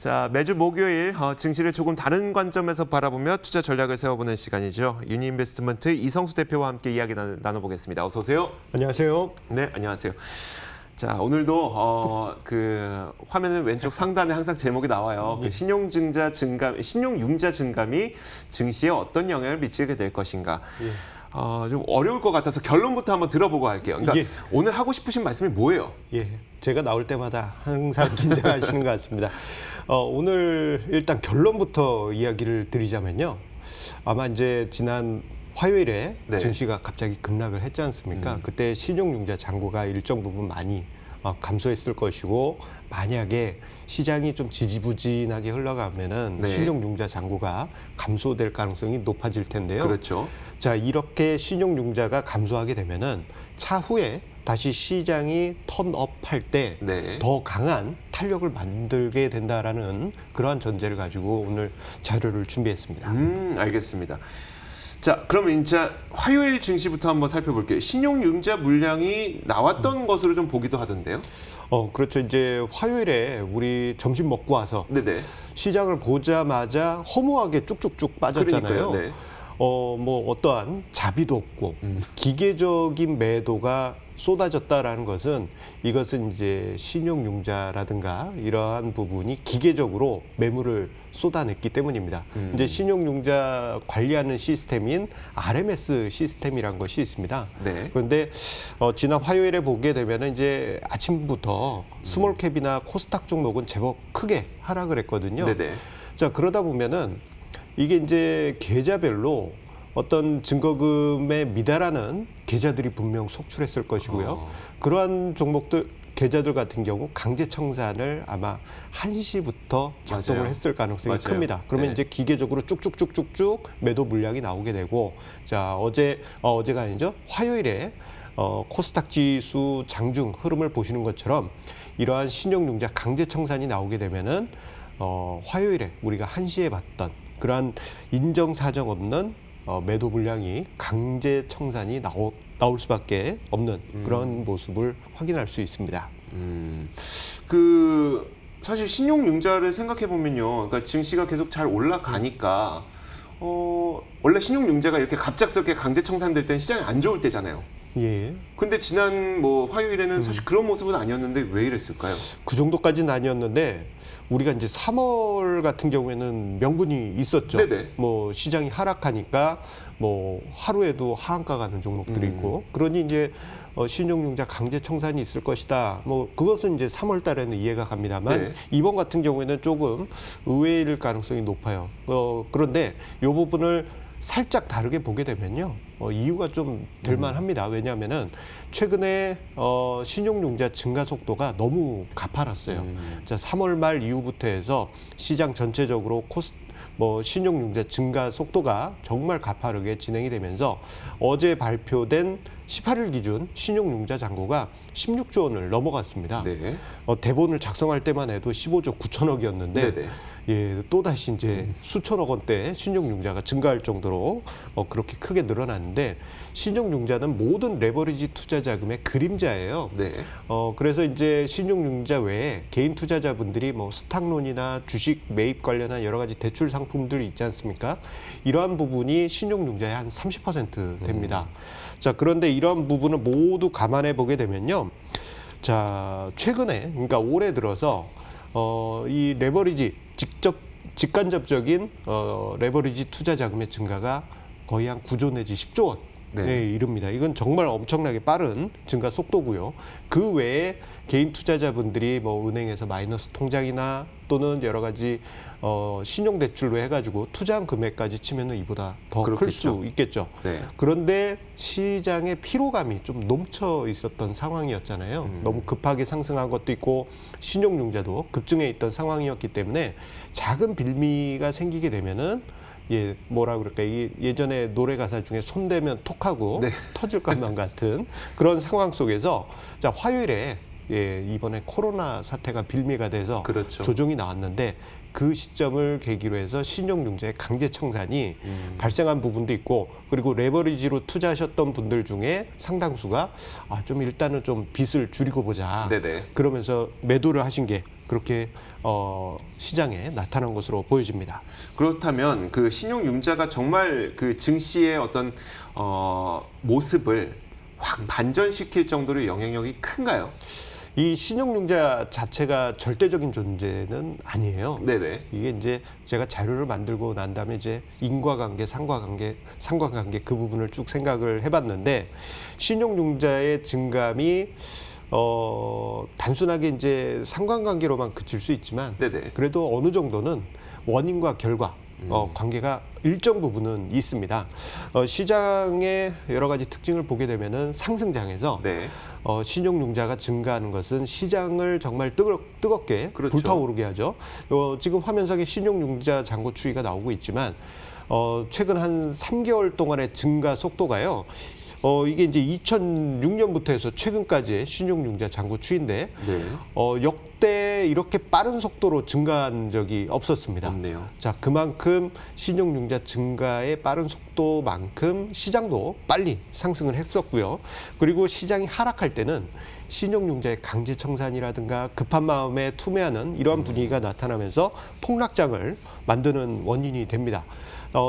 자, 매주 목요일 증시를 조금 다른 관점에서 바라보며 투자 전략을 세워보는 시간이죠. 유니인베스트먼트 이성수 대표와 함께 이야기 나눠보겠습니다. 어서 오세요. 안녕하세요. 네, 안녕하세요. 자, 오늘도 그 화면은 왼쪽 상단에 항상 제목이 나와요. 그 신용융자 증감이 증시에 어떤 영향을 미치게 될 것인가. 좀 어려울 것 같아서 결론부터 한번 들어보고 할게요. 그러니까 오늘 하고 싶으신 말씀이 뭐예요? 제가 나올 때마다 항상 긴장하시는 것 같습니다. 오늘 일단 결론부터 이야기를 드리자면요. 아마 이제 지난 화요일에 증시가 갑자기 급락을 했지 않습니까? 그때 신용융자 잔고가 일정 부분 많이 감소했을 것이고, 만약에 시장이 좀 지지부진하게 흘러가면은 신용융자 잔고가 감소될 가능성이 높아질 텐데요. 그렇죠. 자, 이렇게 신용융자가 감소하게 되면은 차후에 다시 시장이 턴업할 때 더 강한 탄력을 만들게 된다라는 그러한 전제를 가지고 오늘 자료를 준비했습니다. 알겠습니다. 자, 그러면 이제 화요일 증시부터 한번 살펴볼게요. 신용융자 물량이 나왔던 것으로 좀 보기도 하던데요. 그렇죠. 이제 화요일에 우리 점심 먹고 와서 시장을 보자마자 허무하게 쭉쭉쭉 빠졌잖아요. 뭐 어떠한 자비도 없고 기계적인 매도가 쏟아졌다라는 것은, 이것은 이제 신용융자라든가 이러한 부분이 기계적으로 매물을 쏟아냈기 때문입니다. 이제 신용융자 관리하는 시스템인 RMS 시스템이란 것이 있습니다. 그런데 지난 화요일에 보게 되면 이제 아침부터 스몰캡이나 코스닥 종목은 제법 크게 하락을 했거든요. 자, 그러다 보면은 이게 이제 계좌별로 어떤 증거금에 미달하는 계좌들이 분명 속출했을 것이고요. 그러한 종목들, 계좌들 같은 경우 강제 청산을 아마 1시부터 작동을 했을 가능성이 큽니다. 그러면 이제 기계적으로 쭉쭉쭉쭉쭉 매도 물량이 나오게 되고, 자, 어제가 아니죠. 화요일에 코스닥 지수 장중 흐름을 보시는 것처럼 이러한 신용융자 강제 청산이 나오게 되면은 화요일에 우리가 1시에 봤던 그러한 인정사정 없는 매도 물량이 강제 청산이 나올 수밖에 없는 그런 모습을 확인할 수 있습니다. 사실 신용융자를 생각해 보면요, 그러니까 증시가 계속 잘 올라가니까 원래 신용융자가 이렇게 갑작스럽게 강제 청산될 때는 시장이 안 좋을 때잖아요. 근데 지난 화요일에는 사실 그런 모습은 아니었는데 왜 이랬을까요? 그 정도까지는 아니었는데, 우리가 이제 3월 같은 경우에는 명분이 있었죠. 뭐 시장이 하락하니까 뭐 하루에도 하한가 가는 종목들이 있고, 그러니 이제 신용융자 강제 청산이 있을 것이다. 뭐 그것은 이제 3월 달에는 이해가 갑니다만, 이번 같은 경우에는 조금 의외일 가능성이 높아요. 그런데 이 부분을 살짝 다르게 보게 되면요, 이유가 좀 들만합니다. 왜냐하면은 최근에 신용융자 증가 속도가 너무 가팔랐어요. 자, 3월 말 이후부터 해서 시장 전체적으로 신용융자 증가 속도가 정말 가파르게 진행이 되면서 어제 발표된 18일 기준 신용융자 잔고가 16조 원을 넘어갔습니다. 대본을 작성할 때만 해도 15조 9천억이었는데 또다시 이제 수천억 원대 신용융자가 증가할 정도로 그렇게 크게 늘어났는데, 신용융자는 모든 레버리지 투자 자금의 그림자예요. 그래서 이제 신용융자 외에 개인 투자자분들이 뭐 스탁론이나 주식 매입 관련한 여러 가지 대출 상품들이 있지 않습니까? 이러한 부분이 신용융자의 한 30% 됩니다. 자, 그런데 이러한 부분을 모두 감안해 보게 되면요, 자, 최근에, 그러니까 올해 들어서 이 레버리지 직간접적인 레버리지 투자 자금의 증가가 거의 한 9조 내지 10조 원에 이릅니다. 이건 정말 엄청나게 빠른 증가 속도고요. 그 외에 개인 투자자분들이 뭐 은행에서 마이너스 통장이나 또는 여러 가지 신용대출로 해가지고 투자한 금액까지 치면은 이보다 더 클 수 있겠죠. 그런데 시장의 피로감이 좀 넘쳐 있었던 상황이었잖아요. 너무 급하게 상승한 것도 있고 신용융자도 급증해 있던 상황이었기 때문에 작은 빌미가 생기게 되면은 뭐라 그럴까, 예전에 노래 가사 중에 손대면 톡하고 터질 것만 같은 그런 상황 속에서, 자, 화요일에 이번에 코로나 사태가 빌미가 돼서 조정이 나왔는데, 그 시점을 계기로 해서 신용융자의 강제 청산이 발생한 부분도 있고, 그리고 레버리지로 투자하셨던 분들 중에 상당수가 좀 일단은 좀 빚을 줄이고 보자. 그러면서 매도를 하신 게 그렇게 시장에 나타난 것으로 보여집니다. 그렇다면 그 신용융자가 정말 그 증시의 어떤 모습을 확 반전시킬 정도로 영향력이 큰가요? 이 신용융자 자체가 절대적인 존재는 아니에요. 네네. 이게 이제 제가 자료를 만들고 난 다음에 이제 인과관계, 상관관계 그 부분을 쭉 생각을 해봤는데 신용융자의 증감이 단순하게 이제 상관관계로만 그칠 수 있지만 네네. 그래도 어느 정도는 원인과 결과 관계가 일정 부분은 있습니다. 시장의 여러 가지 특징을 보게 되면은 상승장에서 네. 신용융자가 증가하는 것은 시장을 정말 뜨겁게 그렇죠. 불타오르게 하죠. 지금 화면상에 신용융자 잔고 추이가 나오고 있지만 최근 한 3개월 동안의 증가 속도가요. 이게 이제 2006년부터 해서 최근까지의 신용융자 잔고 추이인데 네. 역대 이렇게 빠른 속도로 증가한 적이 없었습니다. 없네요. 자, 그만큼 신용융자 증가의 빠른 속도만큼 시장도 빨리 상승을 했었고요. 그리고 시장이 하락할 때는 신용융자의 강제 청산이라든가 급한 마음에 투매하는 이러한 분위기가 나타나면서 폭락장을 만드는 원인이 됩니다.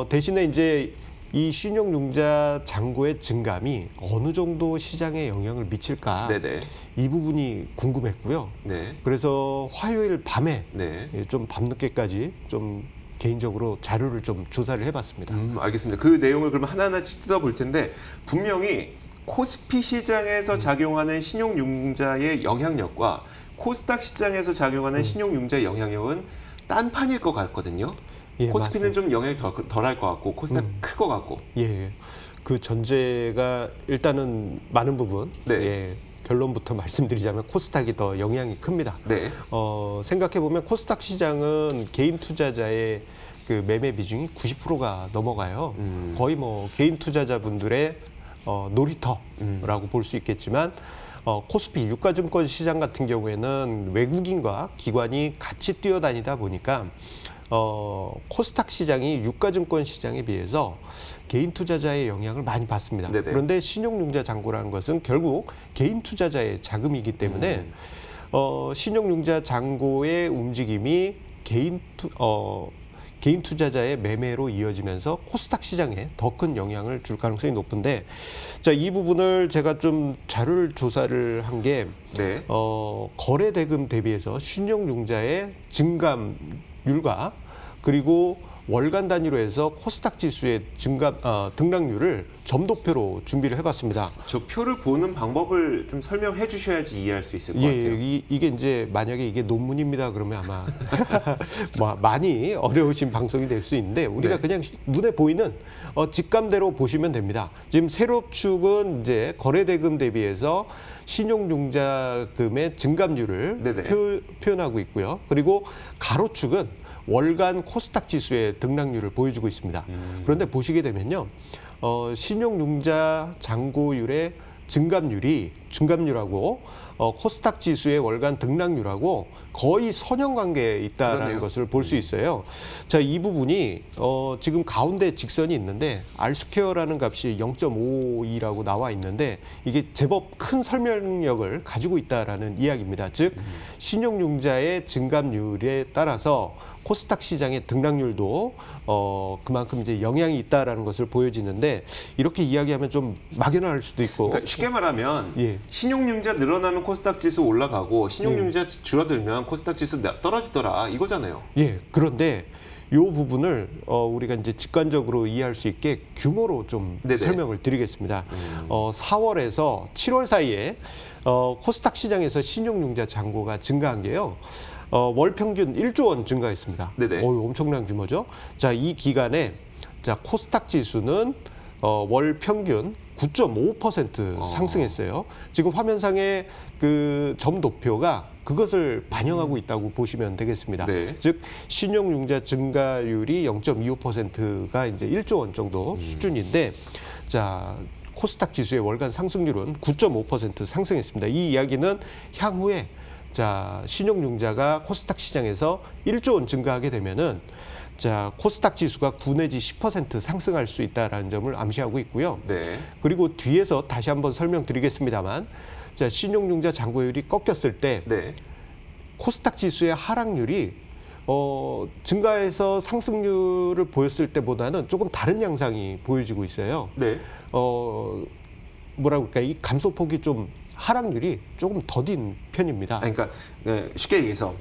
대신에 이제 이 신용융자 잔고의 증감이 어느 정도 시장에 영향을 미칠까? 네네. 이 부분이 궁금했고요. 네. 그래서 화요일 밤에 네. 좀 밤늦게까지 좀 개인적으로 자료를 좀 조사를 해봤습니다. 알겠습니다. 그 내용을 그러면 하나하나 뜯어볼 텐데 분명히 코스피 시장에서 작용하는 신용융자의 영향력과 코스닥 시장에서 작용하는 신용융자의 영향력은 딴판일 것 같거든요. 예, 코스피는 맞아요. 좀 영향이 덜할 것 같고 코스닥 클 것 같고. 예, 그 전제가 일단은 많은 부분. 네. 예, 결론부터 말씀드리자면 코스닥이 더 영향이 큽니다. 네. 생각해 보면 코스닥 시장은 개인 투자자의 그 매매 비중이 90%가 넘어가요. 거의 뭐 개인 투자자분들의 놀이터라고 볼 수 있겠지만 코스피 유가증권 시장 같은 경우에는 외국인과 기관이 같이 뛰어다니다 보니까 코스닥 시장이 유가증권 시장에 비해서 개인 투자자의 영향을 많이 받습니다. 네네. 그런데 신용융자 잔고라는 것은 결국 개인 투자자의 자금이기 때문에 신용융자 잔고의 움직임이 개인 투자자의 매매로 이어지면서 코스닥 시장에 더 큰 영향을 줄 가능성이 높은데, 자, 이 부분을 제가 좀 자료를 조사를 한 게 네. 거래 대금 대비해서 신용융자의 증감률과 그리고 월간 단위로 해서 코스닥 지수의 등락률을 점도표로 준비를 해봤습니다. 저 표를 보는 방법을 좀 설명해 주셔야지 이해할 수 있을 것 예, 같아요. 이게 이제 만약에 이게 논문입니다 그러면 아마 많이 어려우신 방송이 될 수 있는데 우리가 네. 그냥 눈에 보이는 직감대로 보시면 됩니다. 지금 세로축은 이제 거래대금 대비해서 신용융자금의 증감률을 네네. 표현하고 있고요. 그리고 가로축은 월간 코스닥 지수의 등락률을 보여주고 있습니다. 그런데 보시게 되면요, 신용융자 잔고율의 증감률하고 코스닥 지수의 월간 등락률하고 거의 선형관계에 있다라는 그러네요. 것을 볼 수 있어요. 자, 이 부분이 지금 가운데 직선이 있는데 R스퀘어라는 값이 0.52라고 나와 있는데 이게 제법 큰 설명력을 가지고 있다라는 이야기입니다. 즉 신용융자의 증감률에 따라서 코스닥 시장의 등락률도 그만큼 이제 영향이 있다라는 것을 보여지는데 이렇게 이야기하면 좀 막연할 수도 있고. 그러니까 쉽게 말하면 예. 신용융자 늘어나면 코스닥 지수 올라가고 신용융자 줄어들면 코스닥 지수 떨어지더라 이거잖아요. 예. 그런데 이 부분을 우리가 이제 직관적으로 이해할 수 있게 규모로 좀 네네. 설명을 드리겠습니다. 4월에서 7월 사이에 코스닥 시장에서 신용융자 잔고가 증가한 게요. 월 평균 1조 원 증가했습니다. 네네. 엄청난 규모죠. 자, 이 기간에 자, 코스닥 지수는 월 평균 9.5% 상승했어요. 지금 화면상의 그 점도표가 그것을 반영하고 있다고 보시면 되겠습니다. 네. 즉 신용융자 증가율이 0.25%가 이제 1조 원 정도 수준인데, 자, 코스닥 지수의 월간 상승률은 9.5% 상승했습니다. 이 이야기는 향후에 자, 신용융자가 코스닥 시장에서 1조 원 증가하게 되면은 자, 코스닥 지수가 9 내지 10% 상승할 수 있다라는 점을 암시하고 있고요. 네. 그리고 뒤에서 다시 한번 설명드리겠습니다만, 자, 신용융자 잔고율이 꺾였을 때 네. 코스닥 지수의 하락률이 증가해서 상승률을 보였을 때보다는 조금 다른 양상이 보여지고 있어요. 네. 뭐라고 할까, 이 감소폭이 좀 하락률이 조금 더딘 편입니다. 그러니까 쉽게 얘기해서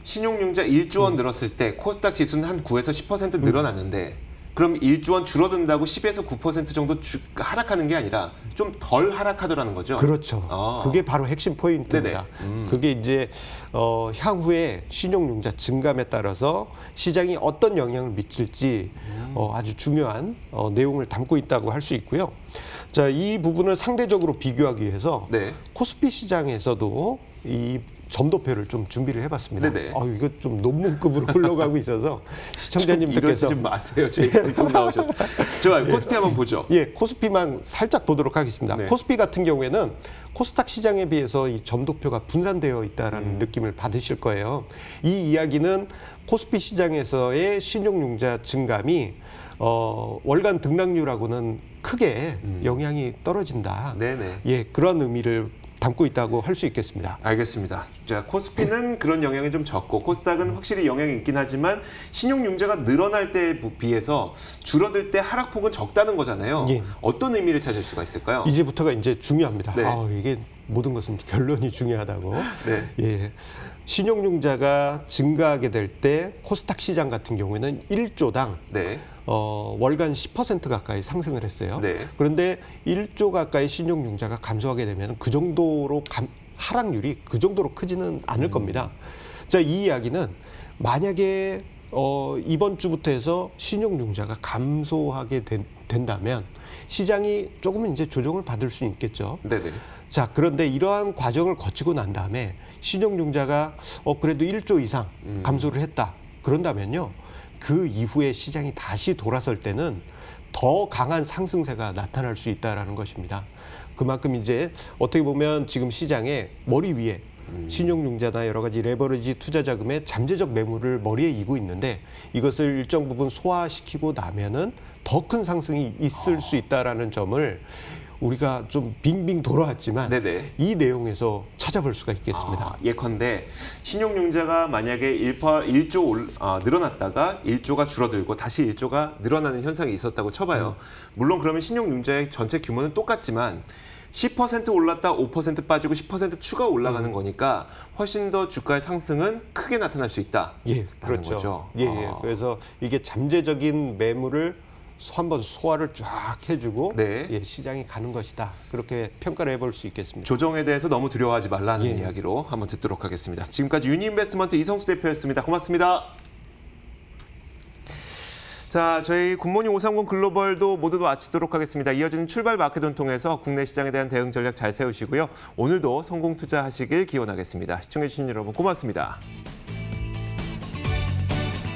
신용융자 1조 원 늘었을 때 코스닥 지수는 한 9에서 10% 늘어났는데 그럼 1조 원 줄어든다고 10에서 9% 정도 하락하는 게 아니라 좀 덜 하락하더라는 거죠. 그렇죠. 그게 바로 핵심 포인트입니다. 그게 이제 향후에 신용융자 증감에 따라서 시장이 어떤 영향을 미칠지 아주 중요한 내용을 담고 있다고 할 수 있고요. 자, 이 부분을 상대적으로 비교하기 위해서 네. 코스피 시장에서도 이 점도표를 좀 준비를 해봤습니다. 네네. 이거 좀 논문급으로 흘러가고 있어서 시청자님들께서 이러지 좀 마세요. 저희 방송 나오셔서. 좋아요. 코스피 한번 보죠. 예, 코스피만 살짝 보도록 하겠습니다. 네. 코스피 같은 경우에는 코스닥 시장에 비해서 이 점도표가 분산되어 있다는 느낌을 받으실 거예요. 이 이야기는 코스피 시장에서의 신용융자 증감이 월간 등락률하고는 크게 영향이 떨어진다. 네네. 예, 그런 의미를 담고 있다고 할 수 있겠습니다. 알겠습니다. 자, 코스피는 그런 영향이 좀 적고 코스닥은 확실히 영향이 있긴 하지만 신용융자가 늘어날 때에 비해서 줄어들 때 하락폭은 적다는 거잖아요. 예. 어떤 의미를 찾을 수가 있을까요? 이제부터가 이제 중요합니다. 네. 이게 모든 것은 결론이 중요하다고. 네. 예. 신용융자가 증가하게 될 때 코스닥 시장 같은 경우에는 1조당 네. 월간 10% 가까이 상승을 했어요. 네. 그런데 1조 가까이 신용융자가 감소하게 되면 그 정도로 하락률이 그 정도로 크지는 않을 겁니다. 자, 이 이야기는 만약에 이번 주부터 해서 신용융자가 감소하게 된다면 시장이 조금은 이제 조정을 받을 수 있겠죠. 네네. 자, 그런데 이러한 과정을 거치고 난 다음에 신용융자가 그래도 1조 이상 감소를 했다. 그런다면요. 그 이후에 시장이 다시 돌아설 때는 더 강한 상승세가 나타날 수 있다라는 것입니다. 그만큼 이제 어떻게 보면 지금 시장의 머리 위에 신용융자나 여러 가지 레버리지 투자 자금의 잠재적 매물을 머리에 이고 있는데 이것을 일정 부분 소화시키고 나면은 더 큰 상승이 있을 수 있다라는 점을 우리가 좀 빙빙 돌아왔지만 네네. 이 내용에서 찾아볼 수가 있겠습니다. 예컨대 신용융자가 만약에 1조 늘어났다가 1조가 줄어들고 다시 1조가 늘어나는 현상이 있었다고 쳐봐요. 물론 그러면 신용융자의 전체 규모는 똑같지만 10% 올랐다 5% 빠지고 10% 추가 올라가는 거니까 훨씬 더 주가의 상승은 크게 나타날 수 있다. 예, 그렇죠. 거죠. 예. 그래서 이게 잠재적인 매물을 한번 소화를 쫙 해주고 네. 예, 시장이 가는 것이다. 그렇게 평가를 해볼 수 있겠습니다. 조정에 대해서 너무 두려워하지 말라는 예. 이야기로 한번 듣도록 하겠습니다. 지금까지 유니인베스트먼트 이성수 대표였습니다. 고맙습니다. 자, 저희 굿모닝 530 글로벌도 모두 마치도록 하겠습니다. 이어지는 출발 마켓을 통해서 국내 시장에 대한 대응 전략 잘 세우시고요. 오늘도 성공 투자하시길 기원하겠습니다. 시청해주신 여러분 고맙습니다.